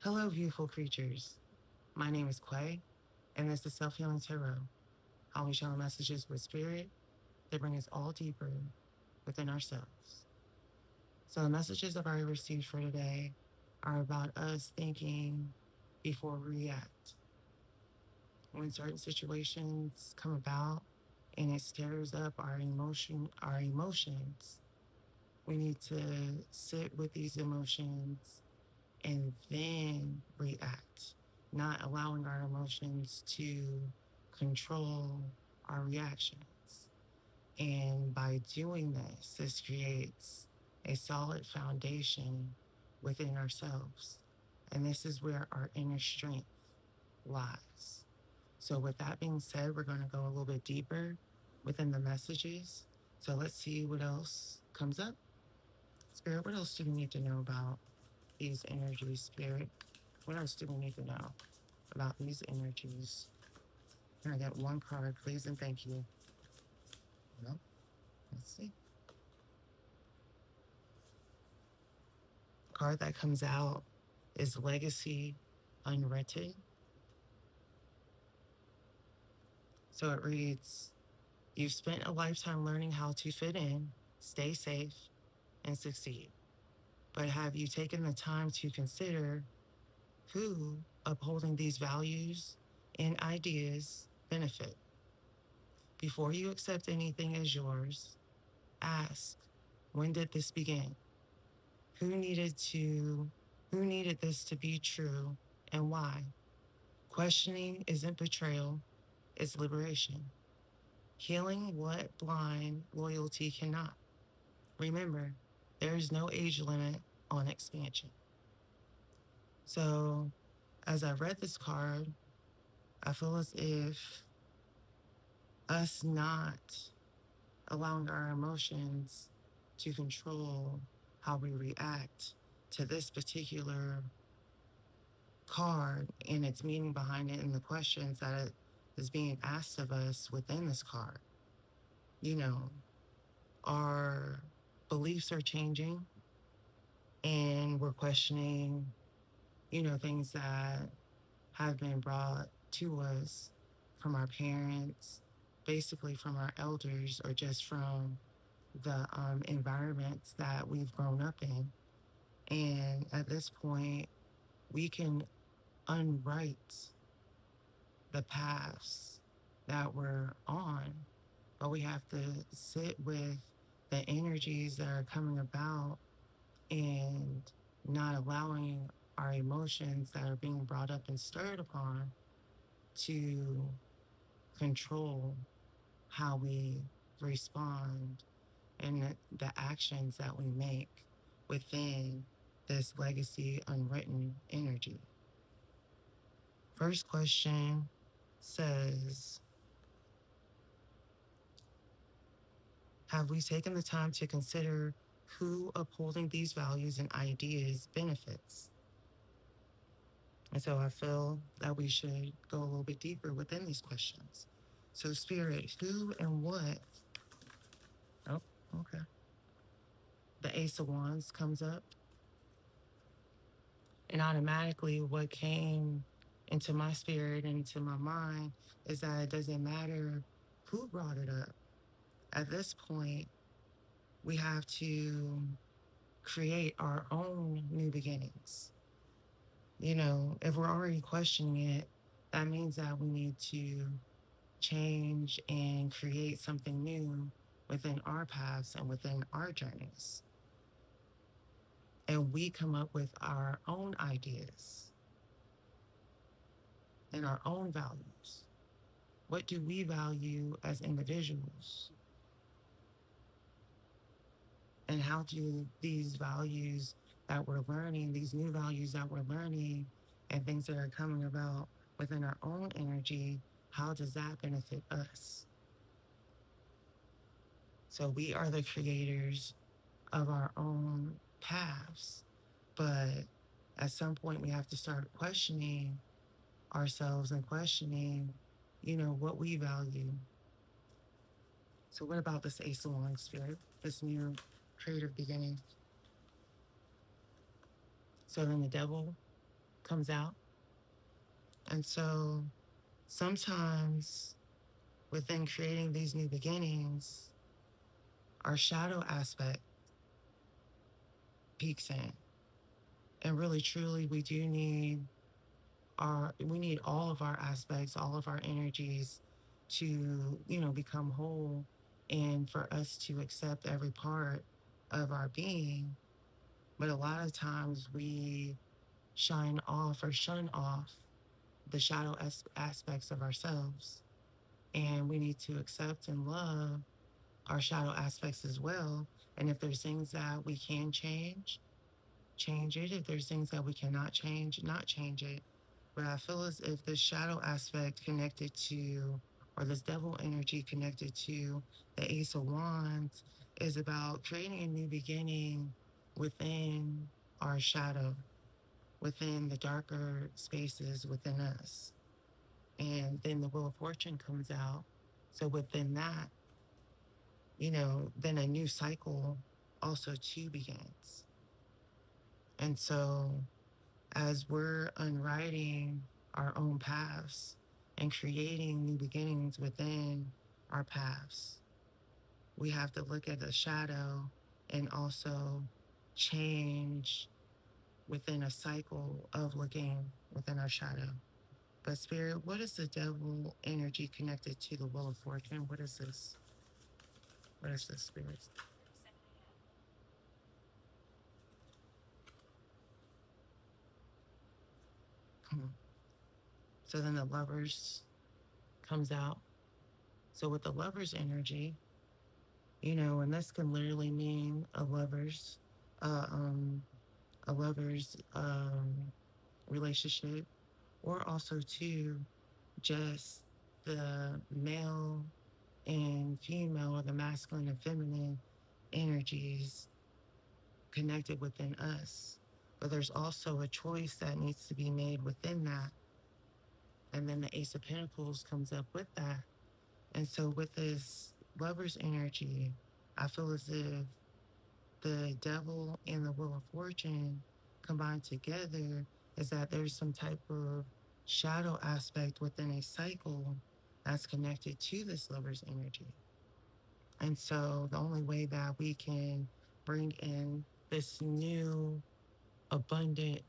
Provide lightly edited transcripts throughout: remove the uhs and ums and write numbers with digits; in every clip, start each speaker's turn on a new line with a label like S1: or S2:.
S1: Hello, beautiful creatures. My name is Quay, and this is Self Healing Tarot, how we share messages with spirit that bring us all deeper within ourselves. So, the messages I've already received for today are about us thinking before we react. When certain situations come about and it stirs up our emotions, we need to sit with these emotions and then react, not allowing our emotions to control our reactions. And by doing this creates a solid foundation within ourselves. And this is where our inner strength lies. So, with that being said, we're going to go a little bit deeper within the messages. So, let's see what else comes up. Spirit, what else do we need to know about these energies, Spirit? What else do we need to know about these energies? Can I get one card, please, and thank you? No, let's see. Card that comes out is Legacy Unwritten. So it reads, you've spent a lifetime learning how to fit in, stay safe, and succeed. But have you taken the time to consider who upholding these values and ideas benefit? Before you accept anything as yours, ask, when did this begin? Who needed to who needed this to be true and why? Questioning isn't betrayal, it's liberation. Healing what blind loyalty cannot. Remember, there is no age limit on expansion. So, as I read this card, I feel as if us not allowing our emotions to control how we react to this particular card and its meaning behind it and the questions that it is being asked of us within this card. You know, our beliefs are changing and we're questioning, things that have been brought to us from our parents, basically from our elders, or just from the environments that we've grown up in. And at this point, we can unwrite the paths that we're on, but we have to sit with the energies that are coming about and not allowing our emotions that are being brought up and stirred upon to control how we respond and the actions that we make within this legacy unwritten energy. First question says, have we taken the time to consider who upholding these values and ideas benefits? And so I feel that we should go a little bit deeper within these questions. So, Spirit, who and what? Oh, okay. The Ace of Wands comes up, and automatically what came into my spirit and into my mind is that it doesn't matter who brought it up. At this point, we have to create our own new beginnings. If we're already questioning it, that means that we need to change and create something new within our paths and within our journeys. And we come up with our own ideas and our own values. What do we value as individuals? And how do these values that we're learning, these new values that we're learning, and things that are coming about within our own energy, how does that benefit us? So we are the creators of our own paths. But at some point, we have to start questioning ourselves and questioning, what we value. So, what about this Ace of Wands, Spirit, this new creative beginning? So, then the Devil comes out. And so sometimes within creating these new beginnings, our shadow aspect peeks in. And really, truly, we need all of our aspects, all of our energies to, become whole and for us to accept every part of our being. But a lot of times we shine off or shun off the shadow aspects of ourselves. And we need to accept and love our shadow aspects as well. And if there's things that we can change it. If there's things that we cannot change, not change it. But I feel as if this shadow aspect connected to, or this devil energy connected to the Ace of Wands is about creating a new beginning within our shadow, within the darker spaces within us. And then the Wheel of Fortune comes out. So within that, then a new cycle also too begins. And so as we're unwriting our own paths and creating new beginnings within our paths, we have to look at the shadow and also change within a cycle of looking within our shadow. But Spirit, what is the devil energy connected to the Wheel of Fortune? What is this? What is this, Spirit? So then the lovers comes out. So with the lovers energy, and this can literally mean uh, um, a lover's relationship, or also too just the male and female, or the masculine and feminine energies connected within us. But there's also a choice that needs to be made within that. And then the Ace of Pentacles comes up with that. And so with this lover's energy, I feel as if the devil and the Wheel of Fortune combined together is that there's some type of shadow aspect within a cycle that's connected to this lover's energy. And so the only way that we can bring in this new abundant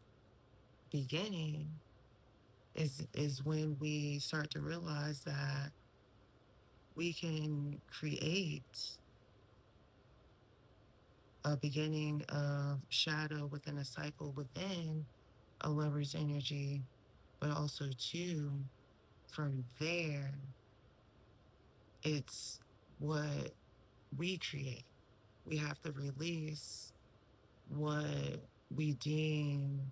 S1: beginning is when we start to realize that we can create a beginning of shadow within a cycle within a lover's energy, but also too, from there, it's what we create. We have to release what we deem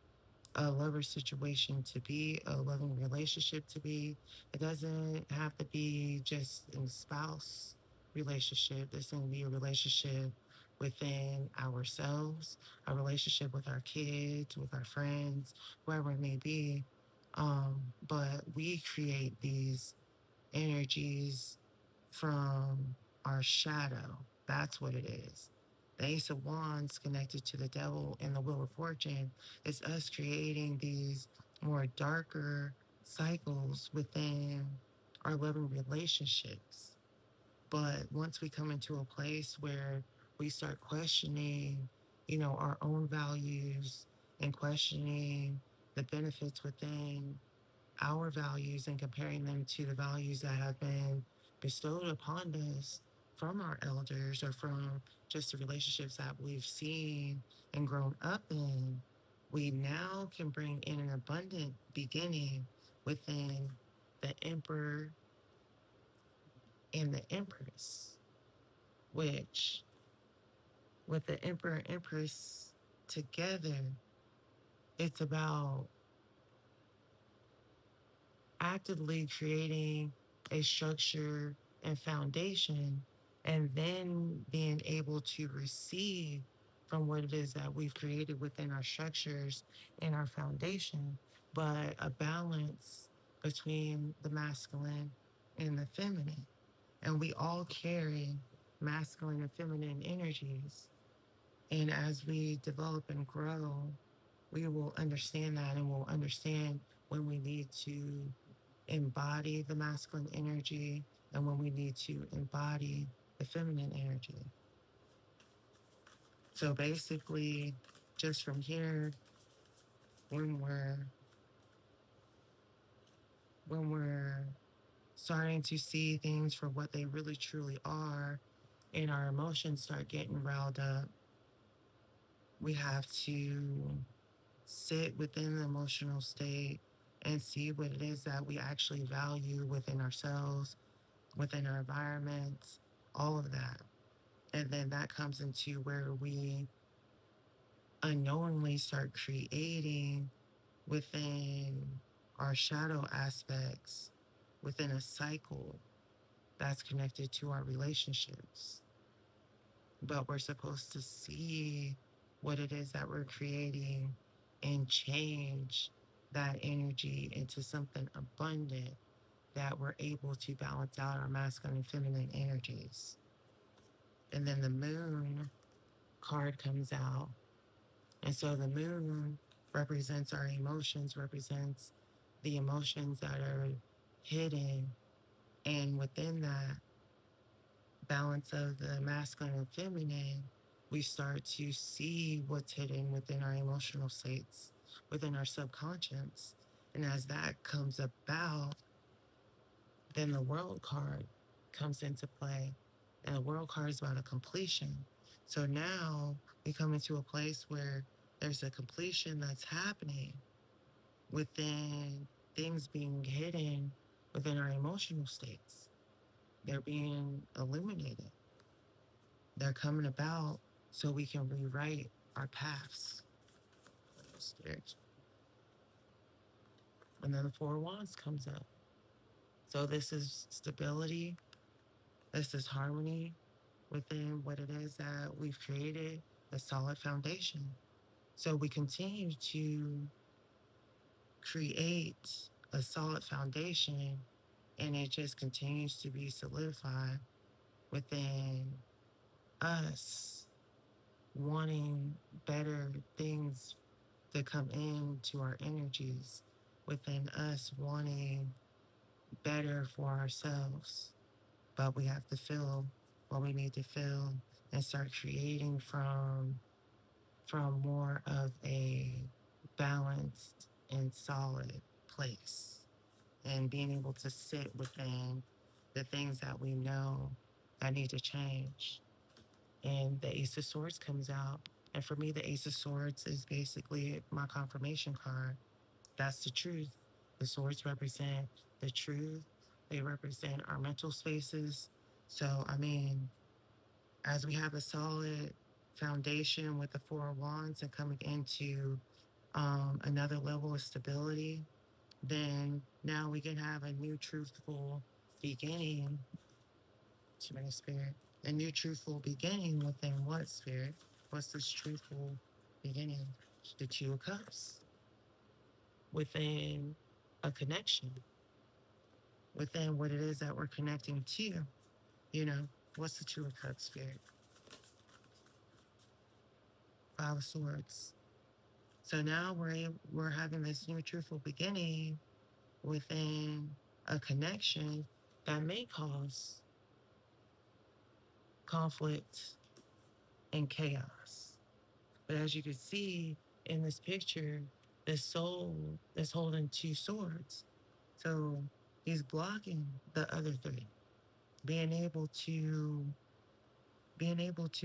S1: a lover situation to be, a loving relationship to be. It doesn't have to be just a spouse relationship. This can be a relationship within ourselves, a relationship with our kids, with our friends, whoever it may be. But we create these energies from our shadow. That's what it is. The Ace of Wands connected to the devil and the Wheel of Fortune is us creating these more darker cycles within our loving relationships. But once we come into a place where we start questioning, our own values and questioning the benefits within our values and comparing them to the values that have been bestowed upon us from our elders, or from just the relationships that we've seen and grown up in, we now can bring in an abundant beginning within the Emperor and the Empress, which with the Emperor and Empress together, it's about actively creating a structure and foundation, and then being able to receive from what it is that we've created within our structures and our foundation, but a balance between the masculine and the feminine. And we all carry masculine and feminine energies. And as we develop and grow, we will understand that, and we'll understand when we need to embody the masculine energy and when we need to embody the feminine energy. So basically, just from here, when we're when we're starting to see things for what they really truly are, and our emotions start getting riled up, we have to sit within the emotional state and see what it is that we actually value within ourselves, within our environments, all of that. And then that comes into where we unknowingly start creating within our shadow aspects, within a cycle that's connected to our relationships. But we're supposed to see what it is that we're creating and change that energy into something abundant that we're able to balance out our masculine and feminine energies. And then the moon card comes out. And so the moon represents our emotions, represents the emotions that are hidden. And within that balance of the masculine and feminine, we start to see what's hidden within our emotional states, within our subconscious. And as that comes about, then the world card comes into play. And the world card is about a completion. So now we come into a place where there's a completion that's happening within things being hidden within our emotional states. They're being illuminated. They're coming about so we can rewrite our paths. Spirit. And then the Four of Wands comes up. So this is stability. This is harmony within what it is that we've created, a solid foundation. So we continue to create a solid foundation, and it just continues to be solidified within us wanting better things to come into our energies, within us wanting better for ourselves. But we have to feel what we need to feel and start creating from more of a balanced and solid place, and being able to sit within the things that we know that need to change. And the Ace of Swords comes out. And for me, the Ace of Swords is basically my confirmation card. That's the truth. The swords represent the truth. They represent our mental spaces. So, I mean, as we have a solid foundation with the Four of Wands and coming into another level of stability, then now we can have a new truthful beginning. Spirit, a new truthful beginning within what, Spirit? What's this truthful beginning? The Two of Cups within a connection, within what it is that we're connecting to. You know, what's the Two of Cups, Spirit? Five of Swords. So now we're having this new truthful beginning within a connection that may cause conflict and chaos. But as you can see in this picture, this soul is holding two swords. So he's blocking the other three. Being able to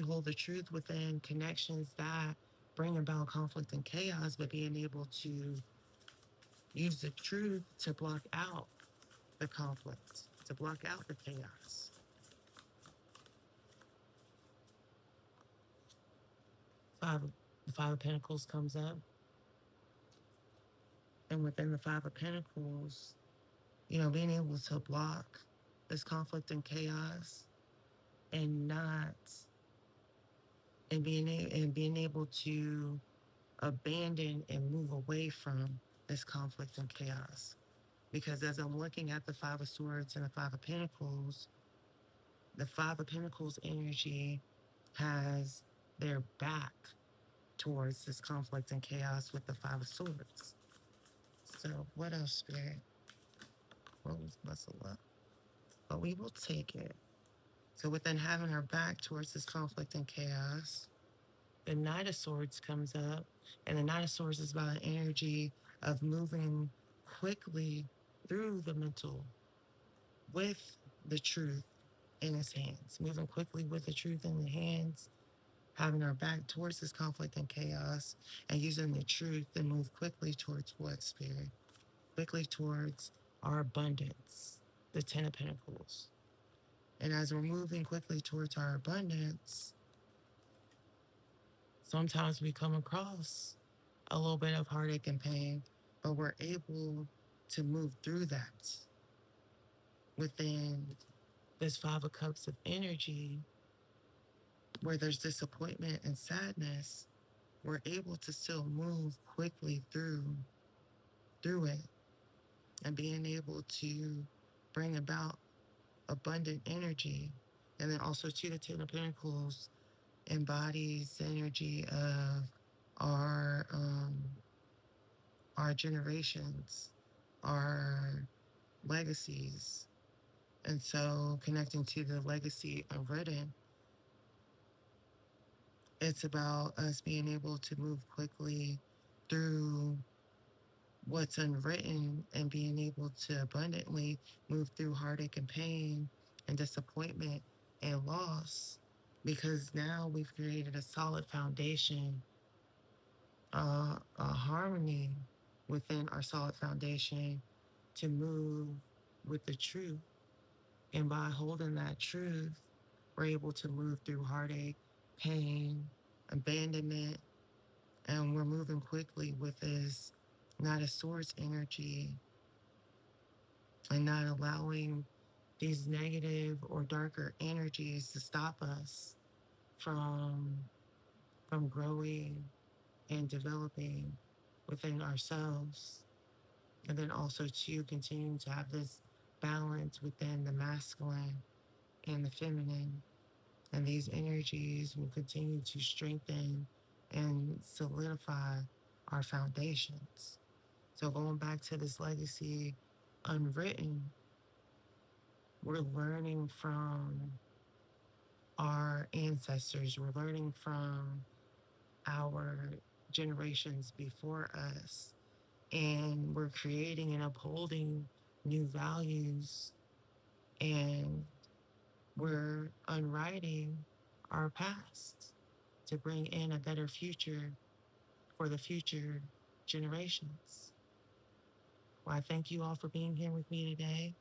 S1: hold the truth within connections that bring about conflict and chaos, but being able to use the truth to block out the conflict, to block out the chaos. The Five of Pentacles comes up. And within the Five of Pentacles, you know, being able to block this conflict and chaos, and not and being able to abandon and move away from this conflict and chaos. Because as I'm looking at the Five of Swords and the Five of Pentacles, the Five of Pentacles energy has their back towards this conflict and chaos with the Five of Swords. So, what else, Spirit? Rose muscle up. But we will take it. So, within having our back towards this conflict and chaos, the Knight of Swords comes up. And the Knight of Swords is about an energy of moving quickly through the mental with the truth in his hands, moving quickly with the truth in the hands, having our back towards this conflict and chaos, and using the truth to move quickly towards what, Spirit? Quickly towards our abundance, the Ten of Pentacles. And as we're moving quickly towards our abundance, sometimes we come across a little bit of heartache and pain, but we're able to move through that within this Five of Cups of energy where there's disappointment and sadness. We're able to still move quickly through it and being able to bring about abundant energy. And then also too, the Ten of Pentacles embodies the energy of our um, our generations, our legacies. And so connecting to the legacy unwritten, it's about us being able to move quickly through what's unwritten and being able to abundantly move through heartache and pain and disappointment and loss because now we've created a solid foundation, a harmony within our solid foundation to move with the truth. And by holding that truth, we're able to move through heartache, pain, abandonment, and we're moving quickly with this Knight of Swords energy and not allowing these negative or darker energies to stop us from from growing and developing within ourselves. And then also to continuing to have this balance within the masculine and the feminine. And these energies will continue to strengthen and solidify our foundations. So going back to this legacy unwritten, we're learning from our ancestors, we're learning from our generations before us, and we're creating and upholding new values, and we're unwriting our past to bring in a better future for the future generations. Well, I thank you all for being here with me today.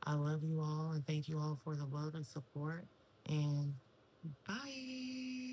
S1: I love you all and thank you all for the love and support. And bye.